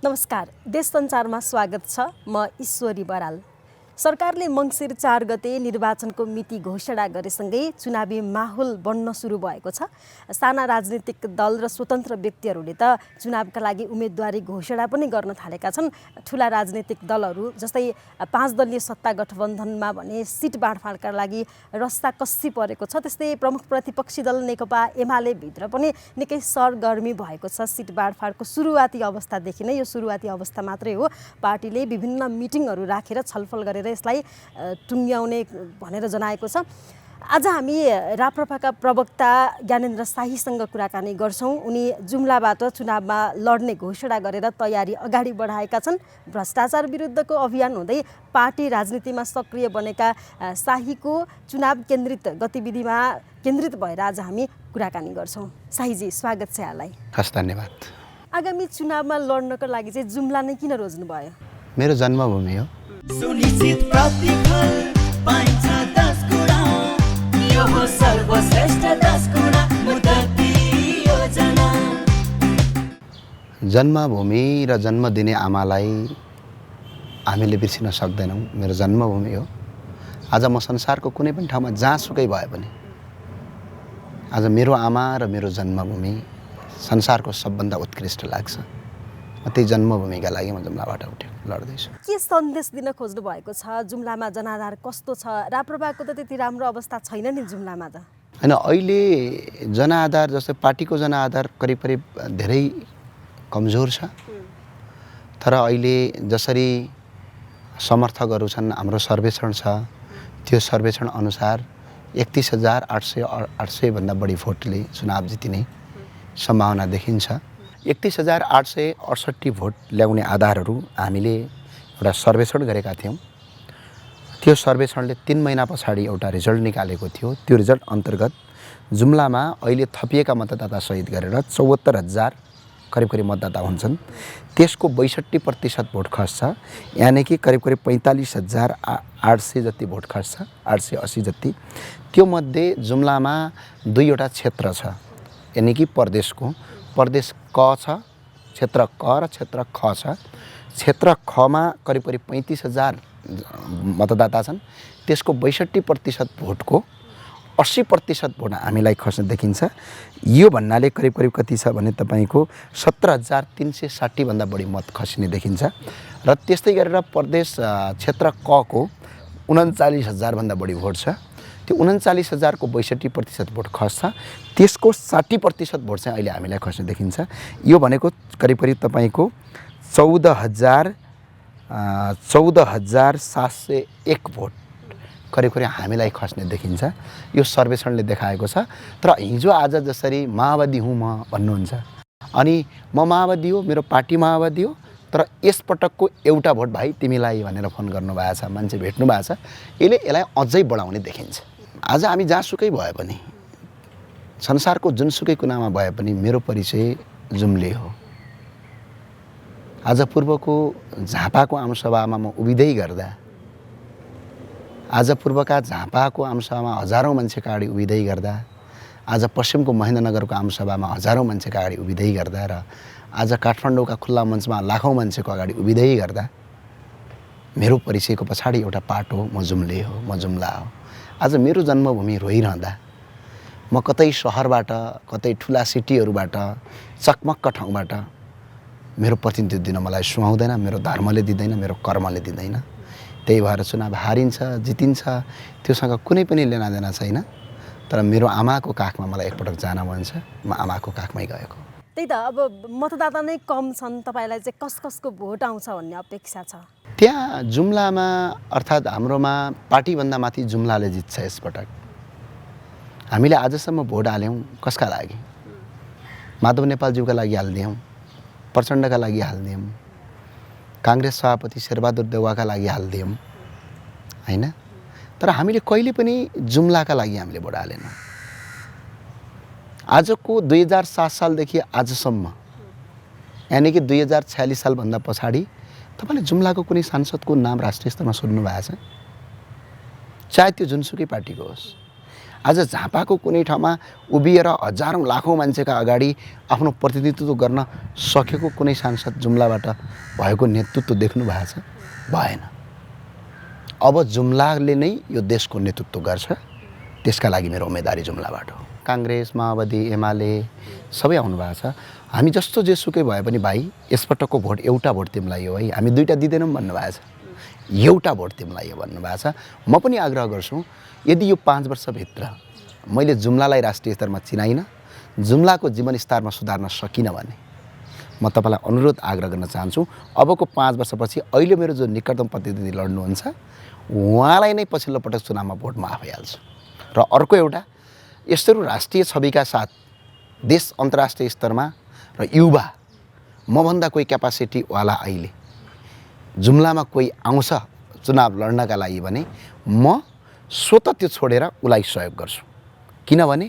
नमस्कार, देश सञ्चारमा स्वागत छ। म ईश्वरी बराल। सरकारले मङ्सिर 4 गते निर्वाचनको मिति घोषणा गरेसँगै चुनावी माहौल बन्न सुरु भएको छ। साना राजनीतिक दल र स्वतन्त्र व्यक्तिहरूले त चुनावका लागि उम्मेदवारी घोषणा पनि गर्न थालेका छन्। ठुला राजनीतिक दलहरू जस्तै 5 दलीय सत्ता गठबन्धनमा भने सिट बाँडफाँडका लागि रस्साकस्सी परेको छ। त्यस्तै प्रमुख प्रतिपक्षी दल नेकपा एमाले भित्र पनि निकै सरगर्मी भएको छ। सिट बाँडफाँडको सुरुवाती अवस्थादेखि नै, यो सुरुवाती अवस्था मात्रै हो, पार्टीले विभिन्न मिटिङहरू राखेर छलफल गरेर यसलाई टुङ्ग्याउने भनेर जनाएको छ। आज हामी राप्रपाका प्रवक्ता ज्ञानेन्द्र शाहीसँग कुराकानी गर्छौँ। उनी जुम्लाबाट चुनावमा लड्ने घोषणा गरेर तयारी अगाडि बढाएका छन्। भ्रष्टाचार विरुद्धको अभियान हुँदै पार्टी राजनीतिमा सक्रिय बनेका शाहीको चुनाव केन्द्रित गतिविधिमा केन्द्रित भएर आज हामी कुराकानी गर्छौँ। शाहीजी, स्वागत छ यहाँलाई। हस्, धन्यवाद। आगामी चुनावमा लड्नको लागि चाहिँ जुम्ला नै किन रोज्नु भयो? मेरो जन्मभूमि हो। सुनिश्चित प्रतिफल पाइन्छ 10 गुणा, यो हो सर्वश्रेष्ठ 10 गुणा मुदती योजना। जन्मभूमि र जन्म दिने आमालाई हामीले बिर्सिन सक्दैनौँ। मेरो जन्मभूमि हो। आज म संसारको कुनै पनि ठाउँमा जहाँसुकै भए पनि आज मेरो आमा र मेरो जन्मभूमि संसारको सबभन्दा उत्कृष्ट लाग्छ। म त्यही जन्मभूमिका लागि म जुम्लाबाट लड्दैछु। के सन्देश दिन खोज्नु भएको छ? जुम्लामा जनाधार कस्तो छ? राप्रपाको त त्यति राम्रो अवस्था छैन नि जुम्लामा त। होइन, अहिले जनआधार जस्तै पार्टीको जनआधार करिब करिब धेरै कमजोर छ। तर अहिले जसरी समर्थकहरू छन्, हाम्रो सर्वेक्षण छ, त्यो सर्वेक्षण अनुसार 31,800 भन्दा बढी भोटले चुनाव जितिने सम्भावना देखिन्छ। 31,868 भोट ल्याउने आधारहरू हामीले एउटा सर्वेक्षण गरेका थियौँ। त्यो सर्वेक्षणले 3 महिना पछाडि एउटा रिजल्ट निकालेको थियो। त्यो रिजल्ट अन्तर्गत जुम्लामा अहिले थपिएका मतदाता सहित गरेर 74,000 करिब मतदाता हुन्छन्। त्यसको 62% भोट खस्छ, यानि कि करिब 45,800 जति भोट खस्छ, 880 जति। त्यो मध्ये जुम्लामा 2वटा क्षेत्र छ, यानि कि प्रदेश क छ, क्षेत्र क र क्षेत्र ख छ। क्षेत्र खमा करिब 35,000 मतदाता छन्। त्यसको 62% भोटको 80% भोट हामीलाई खस्न देखिन्छ। यो भन्नाले करिब कति छ भने तपाईँको 17,360 भन्दा बढी मत खसिने देखिन्छ। र त्यस्तै गरेर प्रदेश क्षेत्र क को 39,000 भन्दा बढी भोट छ। त्यो 39,000 को 62% भोट खस्छ। त्यसको 60% भोट चाहिँ अहिले हामीलाई खस्ने देखिन्छ। यो भनेको करिब तपाईँको 14,701 भोट करिब हामीलाई खस्ने देखिन्छ। यो सर्वेक्षणले देखाएको छ। तर हिजो आज जसरी माओवादी हुँ म भन्नुहुन्छ, अनि म माओवादी हो, मेरो पार्टी माओवादी हो, तर यसपटकको एउटा भोट भाइ तिमीलाई भनेर फोन गर्नुभएको छ, मान्छे भेट्नु भएको छ, यसलाई अझै बढाउने देखिन्छ। आज हामी जहाँसुकै भए पनि, संसारको जुनसुकै कुनामा भए पनि मेरो परिचय जुम्ले हो। आज पूर्वको झापाको आमसभामा म उभिँदै गर्दा, आज पूर्वका झापाको आमसभामा हजारौँ मान्छेका अगाडि उभिँदै गर्दा, आज पश्चिमको महेन्द्रनगरको आमसभामा हजारौँ मान्छेका अगाडि उभिँदै गर्दा र आज काठमाडौँका खुल्ला मञ्चमा लाखौँ मान्छेको अगाडि उभिँदै गर्दा मेरो परिचयको पछाडि एउटा पाटो हो, म जुम्ले हो, म जुम्ला हो। आज मेरो जन्मभूमि रोइरहँदा म कतै सहरबाट, कतै ठुला सिटीहरूबाट, चकमक्क ठाउँबाट मेरो प्रतिनिधित्व दिन मलाई सुहाउँदैन, मेरो धर्मले दिँदैन, मेरो कर्मले दिँदैन। त्यही भएर चुनाव हारिन्छ, जितिन्छ, त्योसँग कुनै पनि लेनादेना छैन। तर मेरो आमाको काखमा मलाई एकपटक जान मन छ। म आमाको काखमै गएको। त्यही त, अब मतदाता नै कम छन्, तपाईँलाई चाहिँ कसको भोट आउँछ भन्ने अपेक्षा छ? त्यहाँ जुम्लामा, अर्थात् हाम्रोमा पार्टीभन्दा माथि जुम्लाले जित्छ यसपटक। हामीले आजसम्म भोट हाल्यौँ कसका लागि? माधव नेपालज्यूका लागि हालिदियौँ, प्रचण्डका लागि हालिदियौँ, काङ्ग्रेस सभापति शेरबहादुर देउवाका लागि हालिदियौँ, होइन? तर हामीले कहिले पनि जुम्लाका लागि हामीले भोट हालेनौँ। आजको 2007 सालदेखि आजसम्म, यानि कि 2046 सालभन्दा पछाडि तपाईँले जुम्लाको कुनै सांसदको नाम राष्ट्रिय स्तरमा सुन्नु भएको छ? चाहे त्यो जुनसुकै पार्टीको होस्। आज झापाको कुनै ठाउँमा उभिएर हजारौँ लाखौँ मान्छेका अगाडि आफ्नो प्रतिनिधित्व गर्न सकेको कुनै सांसद जुम्लाबाट भएको नेतृत्व देख्नु भएको छ? भएन। अब जुम्लाले नै यो देशको नेतृत्व गर्छ, त्यसका लागि मेरो उम्मेदवारी जुम्लाबाट हो। काङ्ग्रेस, माओवादी, एमाले सबै आउनुभएको छ। हामी जस्तो जेसुकै भए पनि भाइ यसपटकको भोट एउटा भोट तिमीलाई हो है, हामी दुईवटा दिँदैनौँ भन्नुभएको छ, एउटा भोट तिमीलाई हो भन्नुभएको छ। म पनि आग्रह गर्छु, यदि यो 5 वर्षभित्र मैले जुम्लालाई राष्ट्रिय स्तरमा चिनाइनँ, जुम्लाको जीवनस्तरमा सुधार्न सकिनँ भने म तपाईँलाई अनुरोध आग्रह गर्न चाहन्छु, अबको 5 वर्षपछि अहिले मेरो जो निकटतम प्रतिनिधि लड्नुहुन्छ उहाँलाई नै पछिल्लो पटक चुनावमा भोट म आफै हाल्छु। र अर्को एउटा यस्तो राष्ट्रिय छविका साथ देश अन्तर्राष्ट्रिय स्तरमा र युवा मभन्दा कोही क्यापासिटीवाला अहिले जुम्लामा कोही आउँछ चुनाव लड्नका लागि भने म स्वतः त्यो छोडेर उसलाई सहयोग गर्छु। किनभने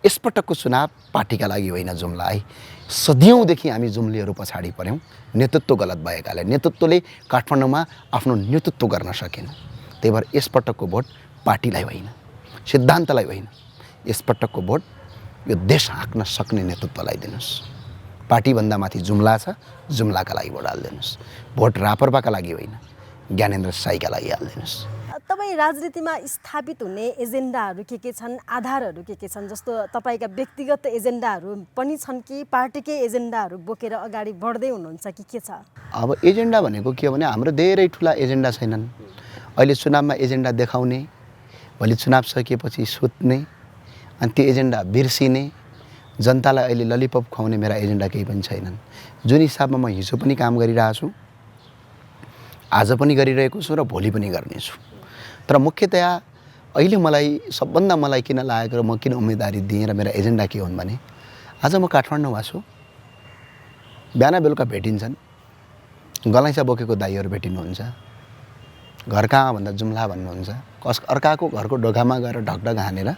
यसपटकको चुनाव पार्टीका लागि होइन, जुम्ला है। सदियौँदेखि हामी जुम्लीहरू पछाडि पऱ्यौँ, नेतृत्व गलत भएकाले। नेतृत्वले काठमाडौँमा आफ्नो नेतृत्व गर्न सकेन। त्यही भएर यसपटकको भोट पार्टीलाई होइन, सिद्धान्तलाई होइन, यसपटकको भोट यो देश हाँक्न सक्ने नेतृत्वलाई दिनुहोस्। पार्टीभन्दा माथि जुम्ला छ, जुम्लाका लागि भोट हालिदिनुहोस्। भोट रापरपाका लागि होइन, ज्ञानेन्द्र साईका लागि हालिदिनुहोस्। तपाईँ राजनीतिमा स्थापित हुने एजेन्डाहरू के छन्, आधारहरू के छन्? जस्तो तपाईँका व्यक्तिगत एजेन्डाहरू पनि छन् कि पार्टीकै एजेन्डाहरू बोकेर अगाडि बढ्दै हुनुहुन्छ कि के छ? अब एजेन्डा भनेको के हो भने हाम्रो धेरै ठुला एजेन्डा छैनन्। अहिले चुनावमा एजेन्डा देखाउने, भोलि चुनाव सकिएपछि सुत्ने, अनि त्यो एजेन्डा बिर्सिने, जनतालाई अहिले ललिपप खुवाउने मेरा एजेन्डा केही पनि छैनन्। जुन हिसाबमा म हिजो पनि काम गरिरहेको छु, आज पनि गरिरहेको छु र भोलि पनि गर्नेछु। तर मुख्यतया अहिले सबभन्दा मलाई किन लागेको र म किन उम्मेदवारी दिएँ र मेरा एजेन्डा के हुन् भने आज म काठमाडौँमा छु, बिहान बेलुका भेटिन्छन्, गलैँचा बोकेको दाइहरू भेटिनुहुन्छ, घर कहाँ भन्दा जुम्ला भन्नुहुन्छ, अर्काको घरको ढोकामा गएर ढकढक हानेर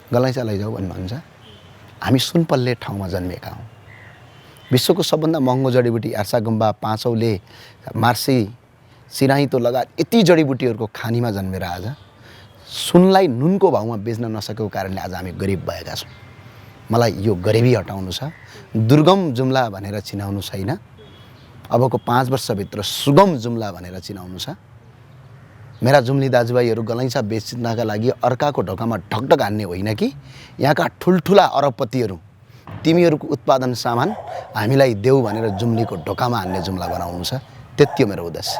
गलैँचा लैजाऊ भन्नुहुन्छ। हामी सुनपल्ले ठाउँमा जन्मेका हौँ। विश्वको सबभन्दा महँगो जडीबुटी आर्सागुम्बा, पाँचौले, मार्सी, सिराहितो लगायत यति जडीबुटीहरूको खानीमा जन्मेर आज सुनलाई नुनको भाउमा बेच्न नसकेको कारणले आज हामी गरिब भएका छौँ। मलाई यो गरिबी हटाउनु छ, दुर्गम जुम्ला भनेर चिनाउनु छैन, अबको 5 वर्षभित्र सुगम जुम्ला भनेर चिनाउनु छ। मेरा जुम्ली दाजुभाइहरू गलैँचा बेच्नका लागि अर्काको ढोकामा ढकढक हान्ने होइन कि यहाँका ठुल्ठुला अरबपतिहरू तिमीहरूको उत्पादन सामान हामीलाई देऊ भनेर जुम्लीको ढोकामा हान्ने जुम्ला बनाउनु छ। त्यति हो मेरो उद्देश्य,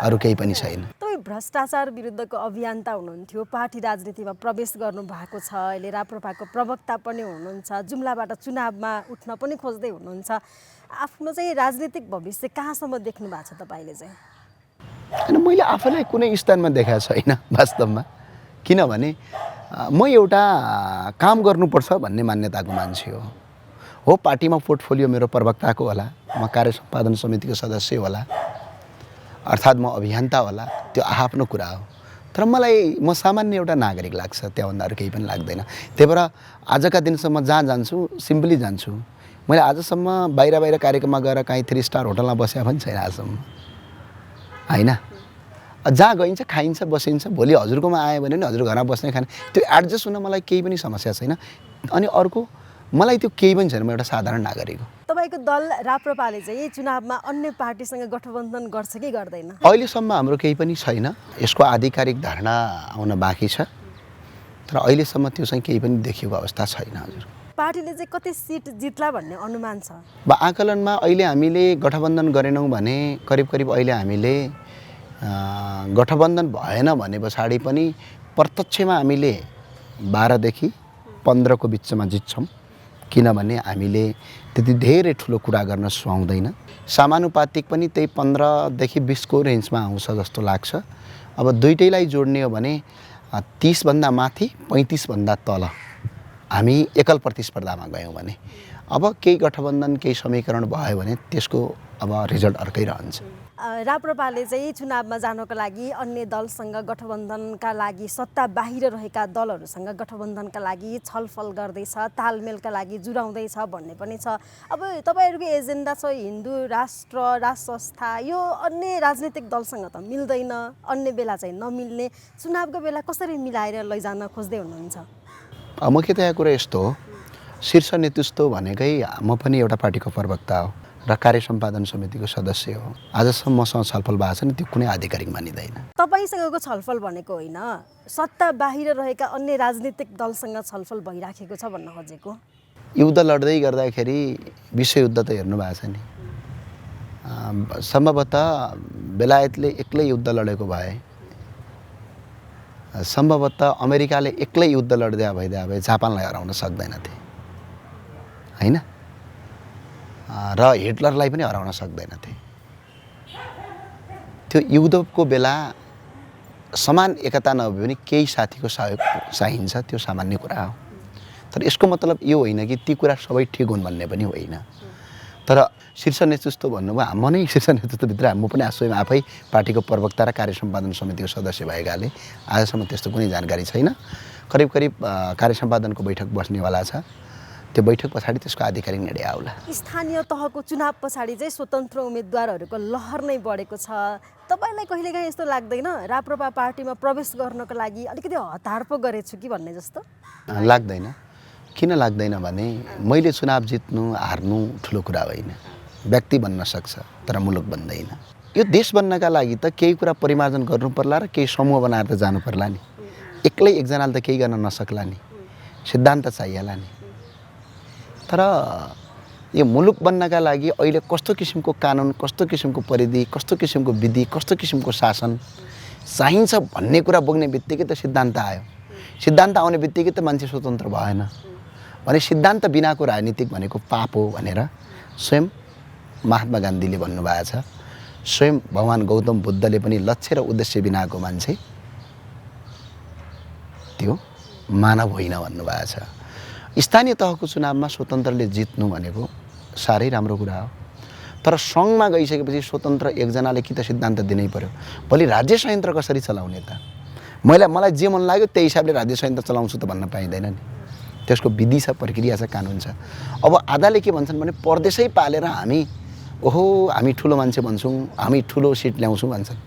अरू केही पनि छैन। तपाईँ भ्रष्टाचार विरुद्धको अभियन्ता हुनुहुन्थ्यो, पार्टी राजनीतिमा प्रवेश गर्नुभएको छ, अहिले राप्रपाको प्रवक्ता पनि हुनुहुन्छ, जुम्लाबाट चुनावमा उठ्न पनि खोज्दै हुनुहुन्छ। आफ्नो चाहिँ राजनीतिक भविष्य कहाँसम्म देख्नु भएको छ तपाईँले चाहिँ? होइन, मैले आफैलाई कुनै स्थानमा देखाएको छैन वास्तवमा। किनभने म एउटा काम गर्नुपर्छ भन्ने मान्यताको मान्छे हो। पार्टीमा पोर्टफोलियो मेरो प्रवक्ताको होला, म कार्य सम्पादन समितिको सदस्य होला, अर्थात् म अभियन्ता होला, त्यो आफ्नो कुरा हो। तर म सामान्य एउटा नागरिक लाग्छ, त्योभन्दा अरू केही पनि लाग्दैन। त्यही भएर आजका दिनसम्म जहाँ जान्छु सिम्पली जान्छु। मैले आजसम्म बाहिर कार्यक्रममा गएर काहीँ 3 स्टार होटलमा बसेको पनि छैन आजसम्म, होइन। जहाँ गइन्छ खाइन्छ बसिन्छ, भोलि हजुरकोमा आयो भने हजुर घरमा बस्ने खाने, त्यो एडजस्ट हुन मलाई केही पनि समस्या छैन। अनि अर्को मलाई त्यो केही पनि छैन, म एउटा साधारण नागरिक हो। तपाईँको दल राप्रपाले चाहिँ चुनावमा अन्य पार्टीसँग गठबन्धन गर्छ कि गर्दैन? अहिलेसम्म हाम्रो केही पनि छैन, यसको आधिकारिक धारणा आउन बाँकी छ, तर अहिलेसम्म त्यो चाहिँ केही पनि देखिएको अवस्था छैन। हजुर, पार्टीले चाहिँ कति सिट जित्ला भन्ने अनुमान छ? आकलनमा अहिले हामीले गठबन्धन गरेनौँ भने करिब अहिले हामीले गठबन्धन भएन भने पछाडि पनि प्रत्यक्षमा हामीले 12 देखि 15 को बिचमा जित्छौँ। किनभने हामीले त्यति धेरै ठुलो कुरा गर्न सुहाउँदैन, समानुपातिक पनि त्यही 15 देखि 20 को रेन्जमा आउँछ जस्तो लाग्छ। अब दुइटैलाई जोड्ने हो भने 30 भन्दा माथि 35 भन्दा तल हामी एकल प्रतिस्पर्धामा गयौँ भने, अब केही गठबन्धन केही समीकरण भयो भने त्यसको अब रिजल्ट अर्कै रहन्छ। राप्रपाले चाहिँ चुनावमा जानको लागि अन्य दलसँग गठबन्धनका लागि सत्ता बाहिर रहेका दलहरूसँग गठबन्धनका लागि छलफल गर्दैछ, तालमेलका लागि जुराउँदैछ भन्ने पनि छ। अब तपाईँहरूको एजेन्डा छ हिन्दू राष्ट्र, राज संस्था, यो अन्य राजनीतिक दलसँग त मिल्दैन, अन्य बेला चाहिँ नमिल्ने, चुनावको बेला कसरी मिलाएर लैजान खोज्दै हुनुहुन्छ? मुख्यतया कुरा यस्तो हो, शीर्ष नेतृत्व भनेकै म पनि एउटा पार्टीको प्रवक्ता हो र कार्य सम्पादन समितिको सदस्य हो। आजसम्म मसँग छलफल भएको छ नि, त्यो कुनै आधिकारिक मानिँदैन। तपाईँसँगको छलफल भनेको होइन, सत्ता बाहिर रहेका अन्य राजनीतिक दलसँग छलफल भइराखेको छ भन्न खोजेको। युद्ध लड्दै गर्दाखेरि विश्वयुद्ध त हेर्नु भएको छ नि। सम्भवतः बेलायतले एक्लै युद्ध लडेको भए, सम्भवतः अमेरिकाले एक्लै युद्ध लड्दै भए जापानलाई हराउन सक्दैनथे, होइन? र हिटलरलाई पनि हराउन सक्दैनथे। त्यो युद्धको बेला समान एकता नभए पनि केही साथीको सहयोग चाहिन्छ, त्यो सामान्य कुरा हो। तर यसको मतलब यो होइन कि ती कुरा सबै ठिक हुन् भन्ने पनि होइन। तर शीर्ष नेतृत्व भन्नुभयो, म नै शीर्ष नेतृत्वभित्र म पनि स्वयं आफै पार्टीको प्रवक्ता र कार्य सम्पादन समितिको सदस्य भएकाले आजसम्म त्यस्तो कुनै जानकारी छैन। करिब करिब कार्य सम्पादनको बैठक बस्नेवाला छ, त्यो बैठक पछाडि त्यसको आधिकारिक निर्णय आउला। स्थानीय तहको चुनाव पछाडि चाहिँ स्वतन्त्र उम्मेदवारहरूको लहर नै बढेको छ। तपाईँलाई कहिलेकाहीँ यस्तो लाग्दैन राप्रपा पार्टीमा प्रवेश गर्नको लागि अलिकति हतार पो गरेछु कि भन्ने जस्तो? लाग्दैन। किन लाग्दैन भने मैले चुनाव जित्नु हार्नु ठुलो कुरा होइन। व्यक्ति बन्न सक्छ तर मुलुक बन्दैन। यो देश बन्नका लागि त केही कुरा परिमार्जन गर्नु पर्ला र केही समूह बनाएर त जानु पर्ला नि। एक्लै एकजनाले त केही गर्न नसक्ला नि, सिद्धान्त चाहिएला नि। तर यो मुलुक बन्नका लागि अहिले कस्तो किसिमको कानुन, कस्तो किसिमको परिधि, कस्तो किसिमको विधि, कस्तो किसिमको शासन चाहिन्छ भन्ने कुरा बोक्ने बित्तिकै त सिद्धान्त आयो। सिद्धान्त आउने बित्तिकै त मान्छे स्वतन्त्र भएन भने सिद्धान्त बिनाको राजनीतिक भनेको पाप हो भनेर स्वयं महात्मा गान्धीले भन्नुभएको छ। स्वयं भगवान् गौतम बुद्धले पनि लक्ष्य र उद्देश्य बिनाको मान्छे त्यो मानव होइन भन्नुभएको छ। स्थानीय तहको चुनावमा स्वतन्त्रले जित्नु भनेको साह्रै राम्रो कुरा हो। तर सङ्घमा गइसकेपछि स्वतन्त्र एकजनाले कि त सिद्धान्त दिनै पर्यो। भोलि राज्य संयन्त्र कसरी चलाउने त? मलाई जे मन लाग्यो त्यही हिसाबले राज्य संयन्त्र चलाउँछु त भन्न पाइँदैन नि। त्यसको विधि छ, प्रक्रिया छ, कानुन छ। अब आधाले के भन्छन् भने परदेशै पालेर हामी ठुलो मान्छे भन्छौँ, हामी ठुलो सिट ल्याउँछौँ भन्छन्।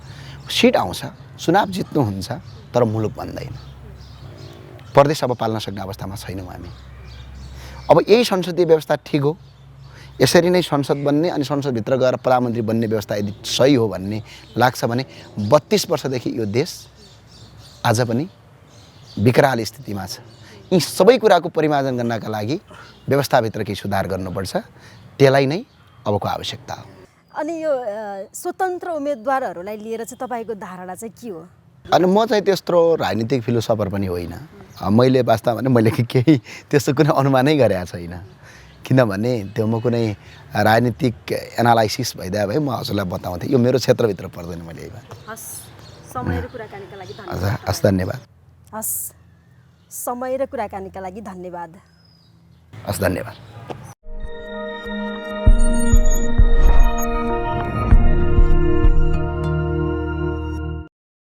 सिट आउँछ, चुनाव जित्नु हुन्छ, तर मुलुक बन्दैन। परदेश अब पाल्न सक्ने अवस्थामा छैनौँ हामी। अब यही संसदीय व्यवस्था ठिक हो, यसरी नै संसद बन्ने अनि संसदभित्र गएर प्रधानमन्त्री बन्ने व्यवस्था यदि सही हो भन्ने लाग्छ भने 32 वर्षदेखि यो देश आज पनि विकराल स्थितिमा छ। यी सबै कुराको परिमार्जन गर्नका लागि व्यवस्थाभित्र केही सुधार गर्नुपर्छ। त्यसलाई नै अबको आवश्यकता हो। अनि यो स्वतन्त्र उम्मेदवारहरूलाई लिएर चाहिँ तपाईँको धारणा चाहिँ के हो? अनि म चाहिँ त्यस्तो राजनीतिक फिलोसफर पनि होइन। मैले वास्तवमा मैले केही त्यस्तो कुनै अनुमानै गरेको छैन। किनभने त्यो म कुनै राजनीतिक एनालाइसिस भइदिए भए म हजुरलाई बताउँथेँ। यो मेरो क्षेत्रभित्र पर्दैन। मैले यही बात। हस्, समय र कुराकानीका लागि धन्यवाद। हस्, धन्यवाद। हस्, समय र कुराकानीका लागि धन्यवाद। हस्, धन्यवाद।